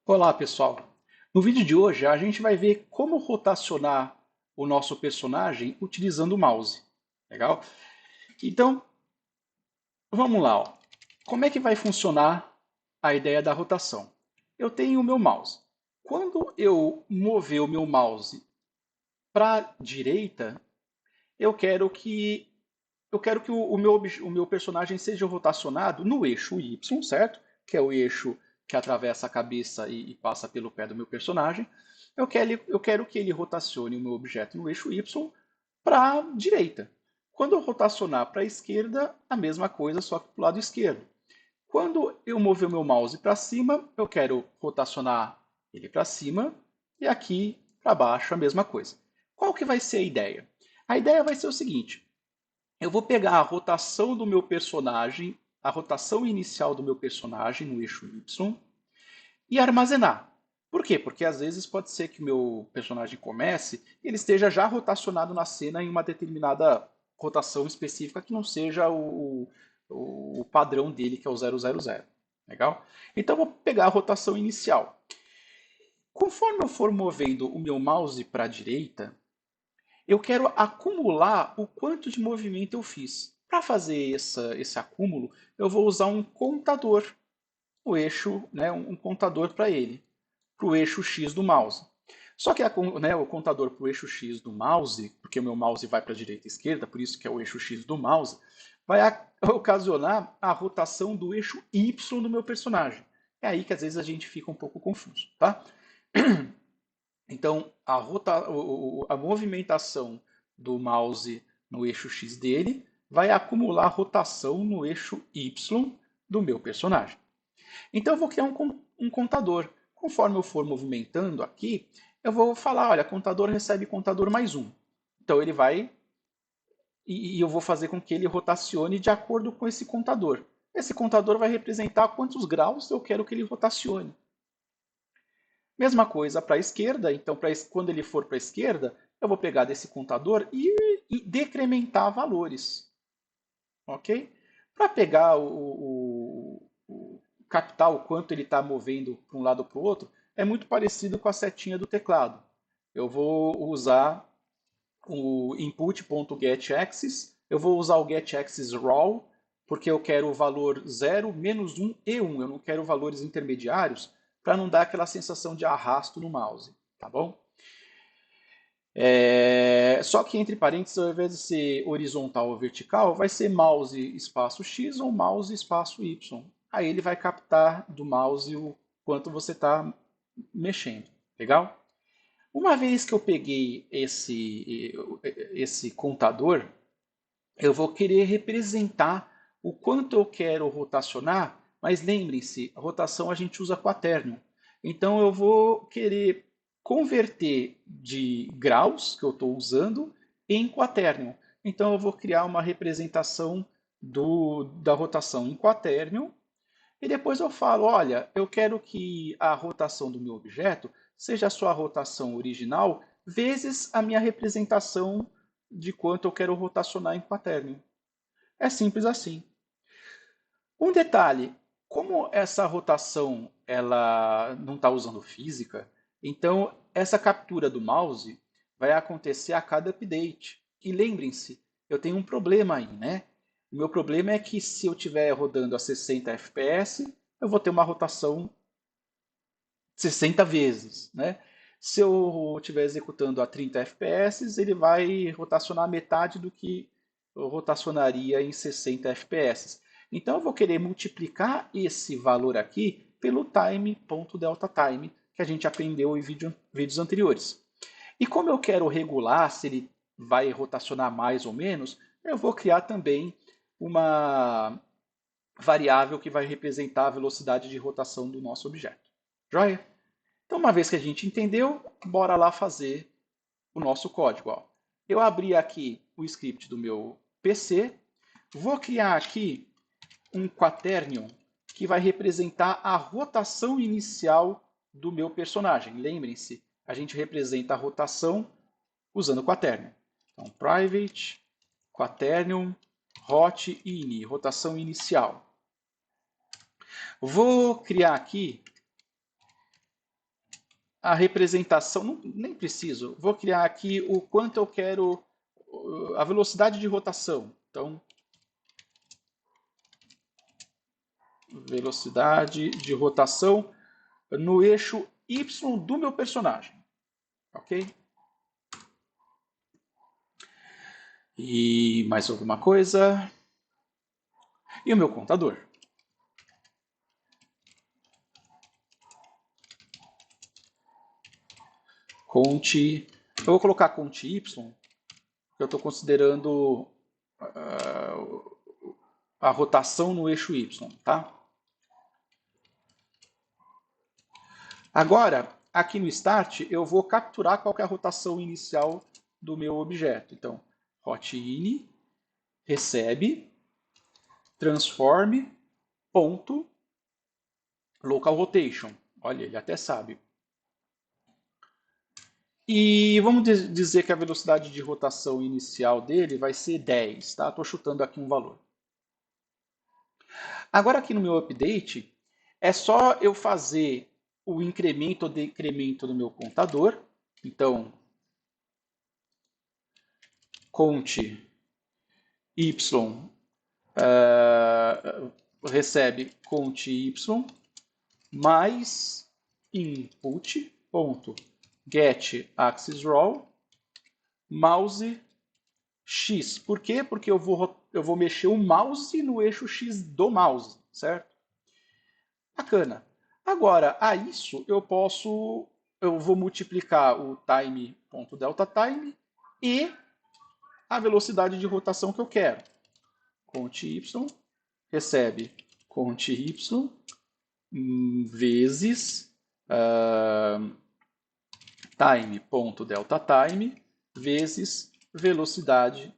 Olá, pessoal. No vídeo de hoje, a gente vai ver como rotacionar o nosso personagem utilizando o mouse. Legal? Então, vamos lá. Ó. Como é que vai funcionar a ideia da rotação? Eu tenho o meu mouse. Quando eu mover o meu mouse para a direita, eu quero que o meu personagem seja rotacionado no eixo Y, certo? Que é o eixo que atravessa a cabeça e passa pelo pé do meu personagem. Eu quero que ele rotacione o meu objeto no eixo Y para a direita. Quando eu rotacionar para a esquerda, a mesma coisa, só que para o lado esquerdo. Quando eu mover o meu mouse para cima, eu quero rotacionar ele para cima e aqui para baixo a mesma coisa. Qual que vai ser a ideia? A ideia vai ser o seguinte: eu vou pegar a rotação do meu personagem, a rotação inicial do meu personagem no eixo Y e armazenar. Por quê? Porque às vezes pode ser que o meu personagem comece e ele esteja já rotacionado na cena em uma determinada rotação específica que não seja o padrão dele, que é o 000. Legal? Então eu vou pegar a rotação inicial. Conforme eu for movendo o meu mouse para a direita, eu quero acumular o quanto de movimento eu fiz. Para fazer esse acúmulo, eu vou usar um contador, o eixo, né, um contador para ele, para o eixo X do mouse. Só que né, o contador para o eixo X do mouse, porque o meu mouse vai para a direita e esquerda, por isso que é o eixo X do mouse, vai ocasionar a rotação do eixo Y do meu personagem. É aí que às vezes a gente fica um pouco confuso, tá? Então, a movimentação do mouse no eixo X dele vai acumular rotação no eixo Y do meu personagem. Então, eu vou criar um contador. Conforme eu for movimentando aqui, eu vou falar, olha, contador recebe contador mais um. Então, ele vai e eu vou fazer com que ele rotacione de acordo com esse contador. Esse contador vai representar quantos graus eu quero que ele rotacione. Mesma coisa para a esquerda, então quando ele for para a esquerda, eu vou pegar desse contador e decrementar valores, ok? Para pegar captar o quanto ele está movendo para um lado ou para o outro, é muito parecido com a setinha do teclado. Eu vou usar o input.getAxis, eu vou usar o getAxis raw, porque eu quero o valor 0, menos 1 e 1. Eu não quero valores intermediários para não dar aquela sensação de arrasto no mouse, tá bom? Só que entre parênteses, ao invés de ser horizontal ou vertical, vai ser mouse espaço X ou mouse espaço Y. Aí ele vai captar do mouse o quanto você está mexendo. Legal? Uma vez que eu peguei esse contador, eu vou querer representar o quanto eu quero rotacionar, mas lembrem-se, a rotação a gente usa quaternio. Então eu vou querer converter de graus que eu estou usando em quaternio. Então eu vou criar uma representação da rotação em quaternio e depois eu falo, olha, eu quero que a rotação do meu objeto seja a sua rotação original vezes a minha representação de quanto eu quero rotacionar em quaternio. É simples assim. Um detalhe, como essa rotação ela não está usando física, então essa captura do mouse vai acontecer a cada update. E lembrem-se, eu tenho um problema aí, né? O meu problema é que se eu estiver rodando a 60 FPS, eu vou ter uma rotação 60 vezes, né? Se eu estiver executando a 30 FPS, ele vai rotacionar metade do que eu rotacionaria em 60 FPS. Então eu vou querer multiplicar esse valor aqui pelo time.deltaTime, que a gente aprendeu em vídeos anteriores. E como eu quero regular se ele vai rotacionar mais ou menos, eu vou criar também uma variável que vai representar a velocidade de rotação do nosso objeto. Joia? Então, uma vez que a gente entendeu, bora lá fazer o nosso código. Ó. Eu abri aqui o script do meu PC, vou criar aqui um quaternion que vai representar a rotação inicial do meu personagem. Lembrem-se, a gente representa a rotação usando o quaternion. Então, private, quaternion, hot ini, rotação inicial. Vou criar aqui a representação, nem preciso, vou criar aqui o quanto eu quero, a velocidade de rotação. Então, velocidade de rotação no eixo Y do meu personagem, ok? E mais alguma coisa? E o meu contador. Conte, eu vou colocar conte Y, que eu estou considerando a rotação no eixo Y, tá? Agora, aqui no Start, eu vou capturar qual é a rotação inicial do meu objeto. Então, hotIn, recebe, transform, ponto, local rotation. Olha, ele até sabe. E vamos dizer que a velocidade de rotação inicial dele vai ser 10, tá? Estou chutando aqui um valor. Agora aqui no meu update, é só eu fazer o incremento ou decremento do meu contador. Então, conte y recebe conte y mais input ponto get axis roll mouse x. Por quê? Porque eu vou mexer o mouse no eixo x do mouse, certo? Bacana. Agora, a isso eu vou multiplicar o time.deltaTime e a velocidade de rotação que eu quero. Conte y recebe conte y vezes time.deltaTime vezes velocidade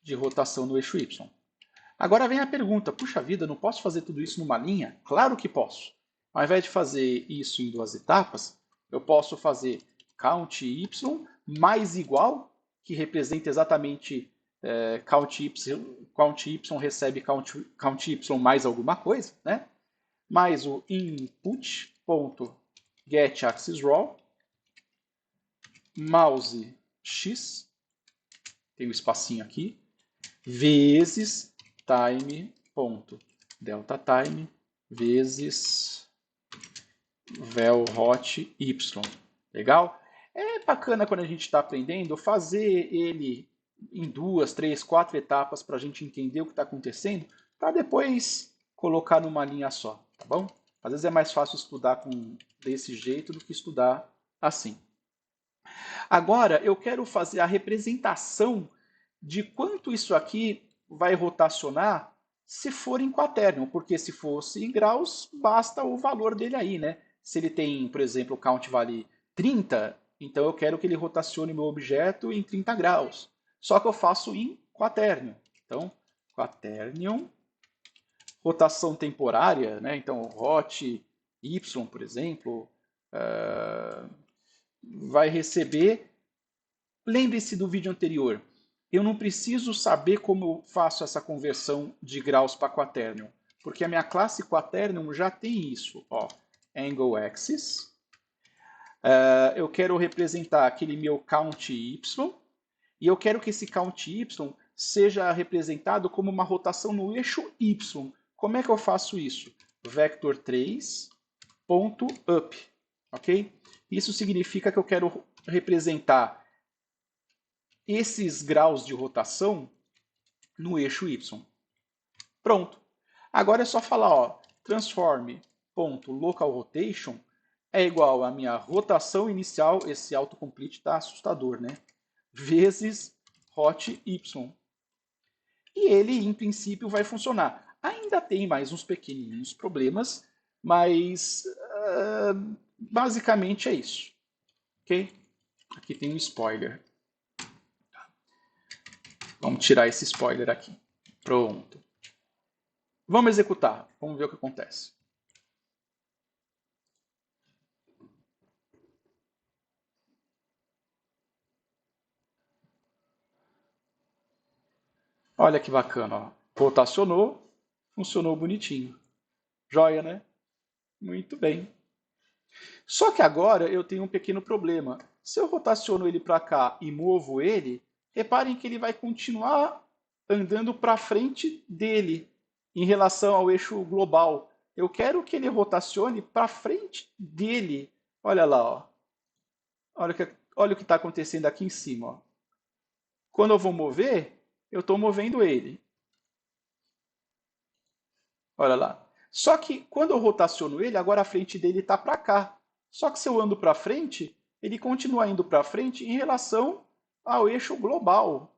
de rotação no eixo y. Agora vem a pergunta, puxa vida, não posso fazer tudo isso numa linha? Claro que posso. Ao invés de fazer isso em duas etapas, eu posso fazer count y mais igual, que representa exatamente count y recebe count y mais alguma coisa, né? Mais o input.getAxisRoll, mouse x, tem um espacinho aqui, vezes time.deltaTime vezes velhot y. Legal? É bacana quando a gente está aprendendo fazer ele em duas, três, quatro etapas para a gente entender o que está acontecendo, para depois colocar numa linha só, tá bom? Às vezes é mais fácil estudar desse jeito do que estudar assim. Agora eu quero fazer a representação de quanto isso aqui vai rotacionar se for em quaternion, porque se fosse em graus, basta o valor dele aí, né? Se ele tem, por exemplo, o count vale 30, então eu quero que ele rotacione meu objeto em 30 graus. Só que eu faço em quaternion. Então, quaternion, rotação temporária, né? Então, hot y, por exemplo, vai receber. Lembre-se do vídeo anterior. Eu não preciso saber como eu faço essa conversão de graus para quaternion, porque a minha classe quaternion já tem isso. Ó, angle axis. Eu quero representar aquele meu count y, e eu quero que esse count y seja representado como uma rotação no eixo y. Como é que eu faço isso? Vector 3.up, ok? Isso significa que eu quero representar esses graus de rotação no eixo y. Pronto. Agora é só falar, ó, transform.localRotation é igual à minha rotação inicial, esse autocomplete está assustador, né? Vezes hot y. E ele, em princípio, vai funcionar. Ainda tem mais uns pequenininhos problemas, mas basicamente é isso. Ok? Aqui tem um spoiler. Vamos tirar esse spoiler aqui. Pronto. Vamos executar. Vamos ver o que acontece. Olha que bacana. Ó. Rotacionou, funcionou bonitinho. Joia, né? Muito bem. Só que agora eu tenho um pequeno problema. Se eu rotaciono ele para cá e movo ele, reparem que ele vai continuar andando para frente dele em relação ao eixo global. Eu quero que ele rotacione para frente dele. Olha lá, ó. Olha o que está acontecendo aqui em cima. Ó. Quando eu vou mover, eu estou movendo ele. Olha lá. Só que quando eu rotaciono ele, agora a frente dele está para cá. Só que se eu ando para frente, ele continua indo para frente em relação ao eixo global,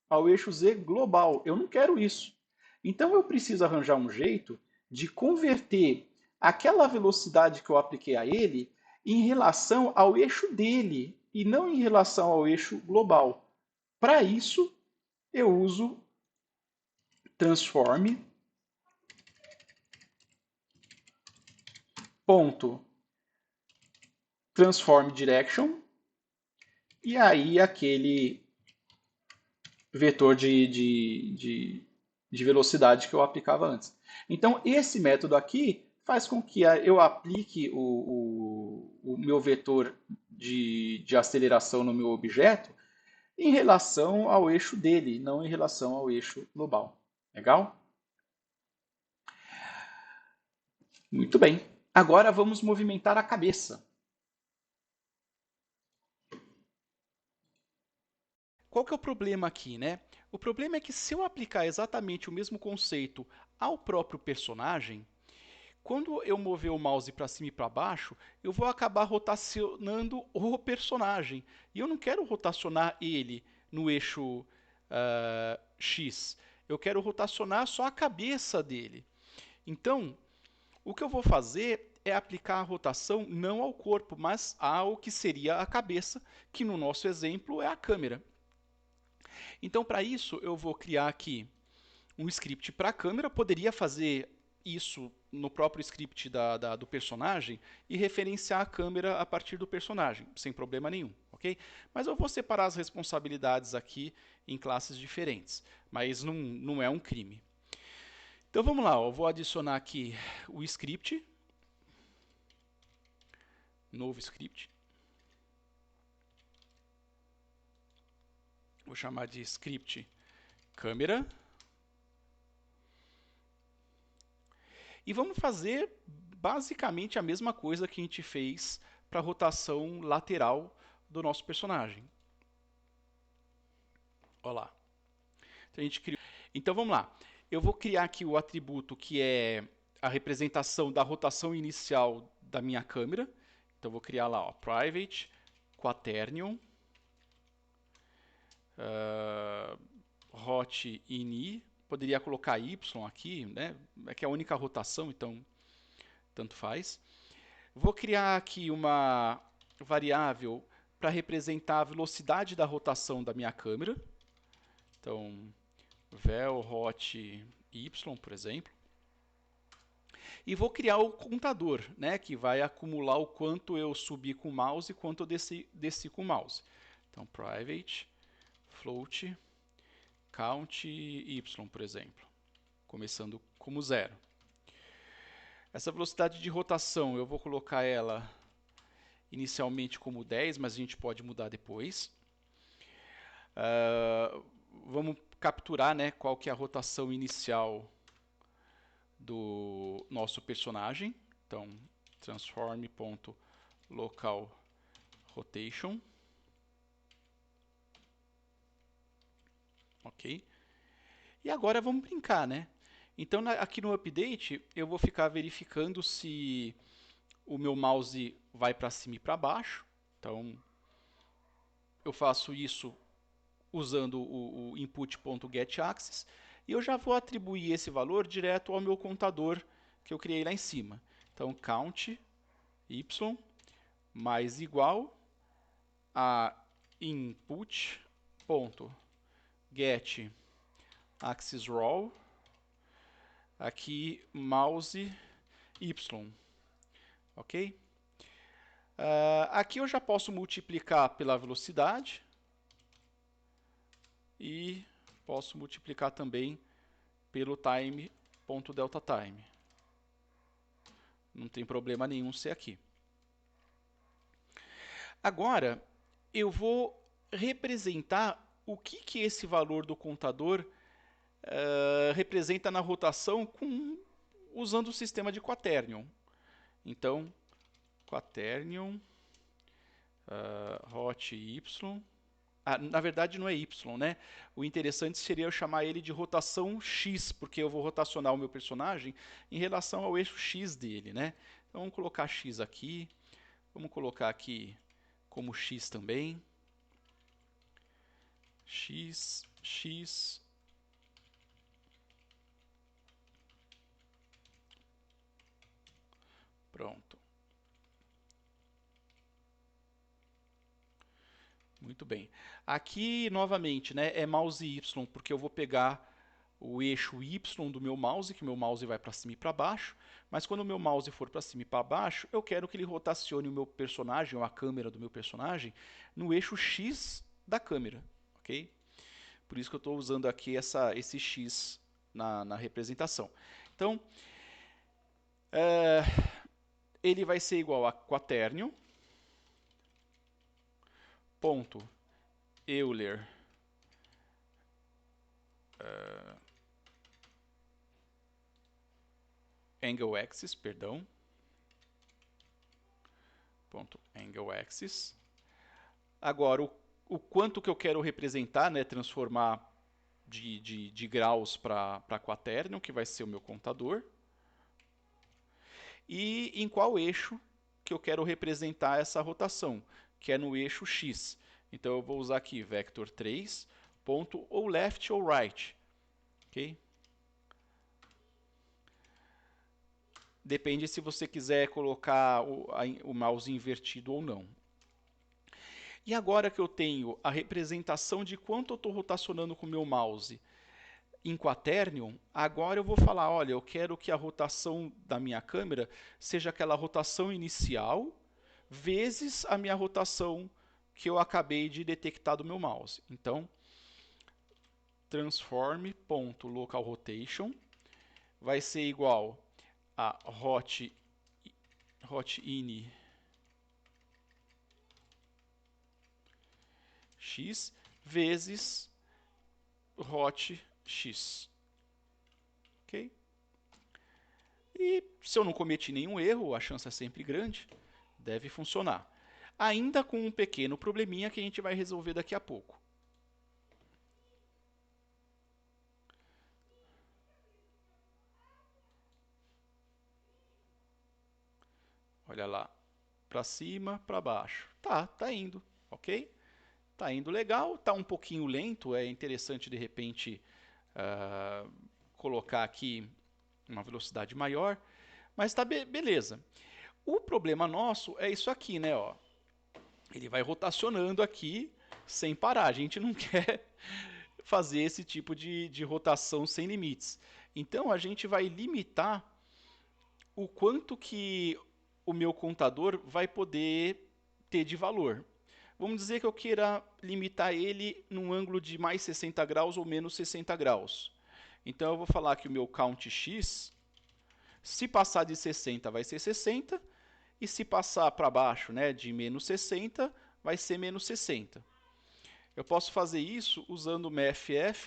ao eixo Z global. Eu não quero isso. Então eu preciso arranjar um jeito de converter aquela velocidade que eu apliquei a ele em relação ao eixo dele e não em relação ao eixo global. Para isso, eu uso transform ponto transform direction e aí aquele vetor de velocidade que eu aplicava antes. Então, esse método aqui faz com que eu aplique o meu vetor de aceleração no meu objeto em relação ao eixo dele, não em relação ao eixo global. Legal? Muito bem. Agora vamos movimentar a cabeça. Qual que é o problema aqui, né? O problema é que se eu aplicar exatamente o mesmo conceito ao próprio personagem, quando eu mover o mouse para cima e para baixo, eu vou acabar rotacionando o personagem. E eu não quero rotacionar ele no eixo X. Eu quero rotacionar só a cabeça dele. Então, o que eu vou fazer é aplicar a rotação não ao corpo, mas ao que seria a cabeça, que no nosso exemplo é a câmera. Então, para isso, eu vou criar aqui um script para a câmera, poderia fazer isso no próprio script do personagem e referenciar a câmera a partir do personagem, sem problema nenhum, ok? Mas eu vou separar as responsabilidades aqui em classes diferentes, mas não é um crime. Então vamos lá, eu vou adicionar aqui o script, novo script, vou chamar de script câmera, e vamos fazer basicamente a mesma coisa que a gente fez para a rotação lateral do nosso personagem. Olha lá. Então, a gente criou. Então vamos lá. Eu vou criar aqui o atributo que é a representação da rotação inicial da minha câmera. Então vou criar lá, ó, private quaternion hot in. Poderia colocar y aqui, né? É que é a única rotação, então tanto faz. Vou criar aqui uma variável para representar a velocidade da rotação da minha câmera. Então, vel hot y, por exemplo. E vou criar o contador, né, que vai acumular o quanto eu subi com o mouse e quanto eu desci com o mouse. Então, private float count y, por exemplo, começando como 0. Essa velocidade de rotação eu vou colocar ela inicialmente como 10, mas a gente pode mudar depois. Vamos capturar, né, qual que é a rotação inicial do nosso personagem. Então, transform.local rotation. Ok? E agora vamos brincar, né? Então, aqui no update, eu vou ficar verificando se o meu mouse vai para cima e para baixo. Então, eu faço isso usando o input.getAxis e eu já vou atribuir esse valor direto ao meu contador que eu criei lá em cima. Então, count y mais igual a input.getAxisRow aqui mouse y, ok? Aqui eu já posso multiplicar pela velocidade e posso multiplicar também pelo time.deltaTime. Não tem problema nenhum ser aqui. Agora, eu vou representar o que esse valor do contador representa na rotação usando o sistema de Quaternion. Então, Quaternion, hot y. Na verdade não é y, né? O interessante seria eu chamar ele de rotação x, porque eu vou rotacionar o meu personagem em relação ao eixo x dele, né? Então vamos colocar x aqui, vamos colocar aqui como x também. X. Pronto. Muito bem. Aqui, novamente, né, é mouse Y, porque eu vou pegar o eixo Y do meu mouse, que o meu mouse vai para cima e para baixo, mas quando o meu mouse for para cima e para baixo, eu quero que ele rotacione o meu personagem, ou a câmera do meu personagem, no eixo X da câmera, ok? Por isso que eu estou usando aqui esse X na representação. Então, ele vai ser igual a quaternio, ponto Euler angle axis, perdão, ponto angle axis. Agora, o quanto que eu quero representar, né, transformar de graus para quaternion, que vai ser o meu contador. E em qual eixo que eu quero representar essa rotação, que é no eixo X. Então eu vou usar aqui vector 3, ponto ou left ou right. Ok? Depende se você quiser colocar o mouse invertido ou não. E agora que eu tenho a representação de quanto eu estou rotacionando com o meu mouse em Quaternion, agora eu vou falar, olha, eu quero que a rotação da minha câmera seja aquela rotação inicial vezes a minha rotação que eu acabei de detectar do meu mouse. Então, transform.localRotation vai ser igual a hot_in x vezes hot_x. Ok? E se eu não cometi nenhum erro, a chance é sempre grande, deve funcionar. Ainda com um pequeno probleminha que a gente vai resolver daqui a pouco. Olha lá, para cima, para baixo. Tá indo, ok? Tá indo legal, tá um pouquinho lento, é interessante de repente colocar aqui uma velocidade maior, mas tá beleza. O problema nosso é isso aqui, né? Ó. Ele vai rotacionando aqui sem parar. A gente não quer fazer esse tipo de rotação sem limites. Então a gente vai limitar o quanto que o meu contador vai poder ter de valor. Vamos dizer que eu queira limitar ele num ângulo de mais 60 graus ou menos 60 graus. Então eu vou falar que o meu count x, se passar de 60 vai ser 60, e se passar para baixo, né, de menos 60, vai ser menos 60. Eu posso fazer isso usando o mff.clamp.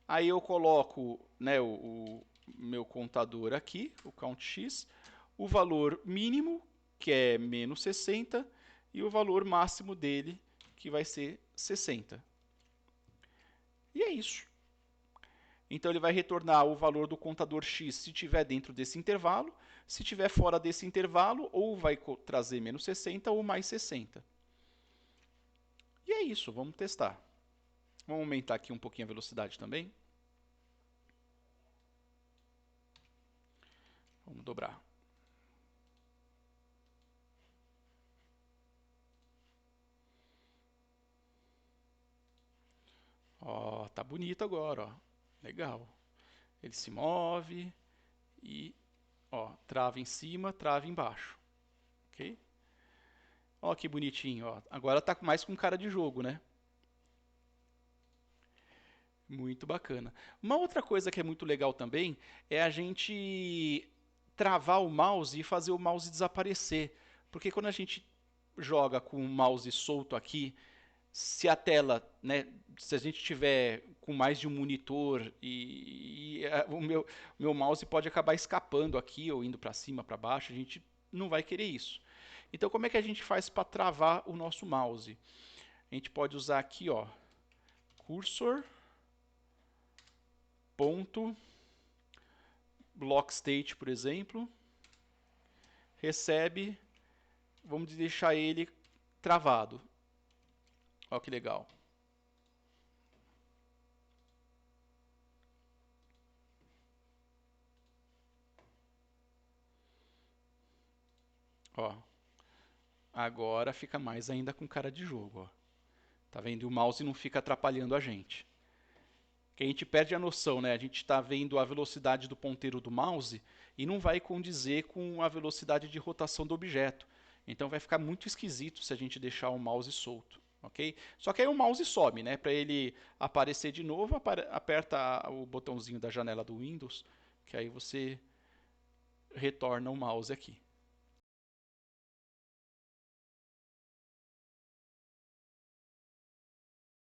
Aí eu coloco, né, o meu contador aqui, o count_x, o valor mínimo, que é menos 60, e o valor máximo dele, que vai ser 60. E é isso. Então ele vai retornar o valor do contador x se estiver dentro desse intervalo. Se estiver fora desse intervalo, ou vai trazer menos 60 ou mais 60. E é isso, vamos testar. Vamos aumentar aqui um pouquinho a velocidade também. Vamos dobrar. Ó, tá bonito agora, ó. Legal. Ele se move e, ó, trava em cima, trava embaixo. Ok? Ó, que bonitinho, ó. Agora tá mais com cara de jogo, né? Muito bacana. Uma outra coisa que é muito legal também é a gente travar o mouse e fazer o mouse desaparecer. Porque quando a gente joga com o mouse solto aqui, se a tela, né, se a gente tiver com mais de um monitor o meu mouse pode acabar escapando aqui ou indo para cima, para baixo, a gente não vai querer isso. Então como é que a gente faz para travar o nosso mouse? A gente pode usar aqui, ó, cursor ponto block state, por exemplo, recebe, vamos deixar ele travado. Olha que legal. Ó, agora fica mais ainda com cara de jogo, ó. Tá vendo? E o mouse não fica atrapalhando a gente. Que a gente perde a noção, né? A gente está vendo a velocidade do ponteiro do mouse e não vai condizer com a velocidade de rotação do objeto. Então vai ficar muito esquisito se a gente deixar o mouse solto, ok? Só que aí o mouse some, né? Para ele aparecer de novo, aperta o botãozinho da janela do Windows, que aí você retorna o mouse aqui.